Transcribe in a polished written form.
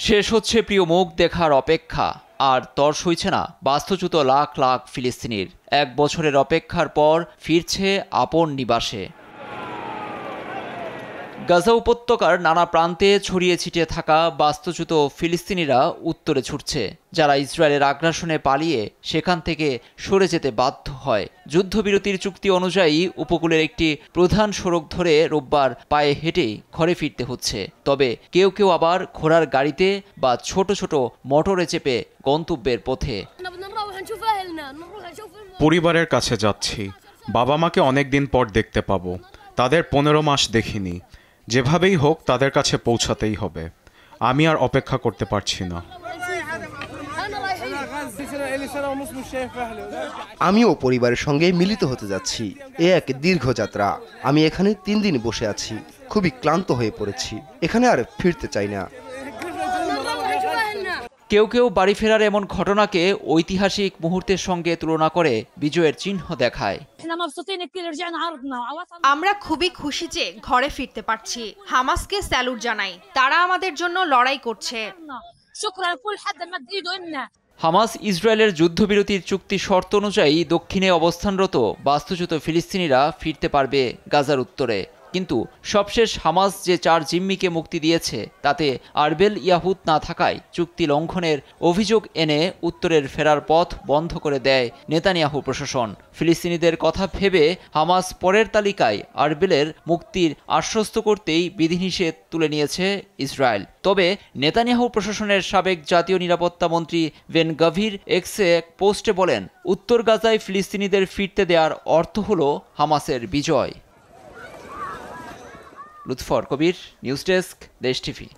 শেষ হচ্ছে প্রিয় মুখ দেখার অপেক্ষা, আর তর সইছে না বাস্তুচ্যুত লাখ লাখ ফিলিস্তিনির। 1 বছরের অপেক্ষার পর ফিরছে আপন নিবাসে। গাজা উপত্যকার নানা প্রান্তে ছড়িয়ে ছিটিয়ে থাকা বাস্তুচ্যুত ফিলিস্তিনিরা উত্তরে ছুটছে, যারা ইসরায়েলের আগ্রাসনে পালিয়ে সেখান থেকে সরে যেতে বাধ্য হয়। যুদ্ধবিরতির চুক্তি অনুযায়ী উপকূলের একটি প্রধান সড়ক ধরে রোববার পায়ে হেঁটেই ঘরে ফিরতে হচ্ছে। তবে কেউ কেউ আবার ঘোড়ার গাড়িতে বা ছোট ছোট মোটরে চেপে গন্তব্যের পথে। পরিবারের কাছে যাচ্ছি, বাবা মাকে অনেকদিন পর দেখতে পাবো। তাদের 15 মাস দেখিনি। যেভাবেই হোক তাদের কাছে পৌঁছাতেই হবে। আমি আর অপেক্ষা করতে পারছি না। আমিও পরিবারের সঙ্গে মিলিত হতে যাচ্ছি। এ এক দীর্ঘ যাত্রা। আমি এখানে 3 দিন বসে আছি, খুবই ক্লান্ত হয়ে পড়েছি। এখানে আর ফিরতে চাই না। কেউ কেউ বাড়ি ফেরার এমন ঘটনাকে ঐতিহাসিক মুহূর্তের সঙ্গে তুলনা করে বিজয়ের চিহ্ন দেখায়। আমরা খুবই খুশি যে ঘরে ফিরতে পারছি। হামাসকে স্যালুট জানাই, তারা আমাদের জন্য লড়াই করছে। হামাস ইসরায়েলের যুদ্ধবিরতির চুক্তি শর্ত অনুযায়ী দক্ষিণে অবস্থানরত বাস্তুচ্যুত ফিলিস্তিনিরা ফিরতে পারবে গাজার উত্তরে। কিন্তু সবশেষ হামাস যে 4 জিম্মিকে মুক্তি দিয়েছে তাতে আরবেল ইয়াহুদ না থাকায় চুক্তি লঙ্ঘনের অভিযোগ এনে উত্তরের ফেরার পথ বন্ধ করে দেয় নেতানিয়াহু প্রশাসন। ফিলিস্তিনিদের কথা ভেবে হামাস পরের তালিকায় আরবেলের মুক্তির আশ্বস্ত করতেই বিধিনিষেধ তুলে নিয়েছে ইসরায়েল। তবে নেতানিয়াহু প্রশাসনের সাবেক জাতীয় নিরাপত্তা মন্ত্রী বেন গাভির এক্সে এক পোস্টে বলেন, উত্তর গাজায় ফিলিস্তিনিদের ফিরতে দেওয়ার অর্থ হলো হামাসের বিজয়। লুৎফর কবির, নিউজ ডেস্ক, দেশ টিভি।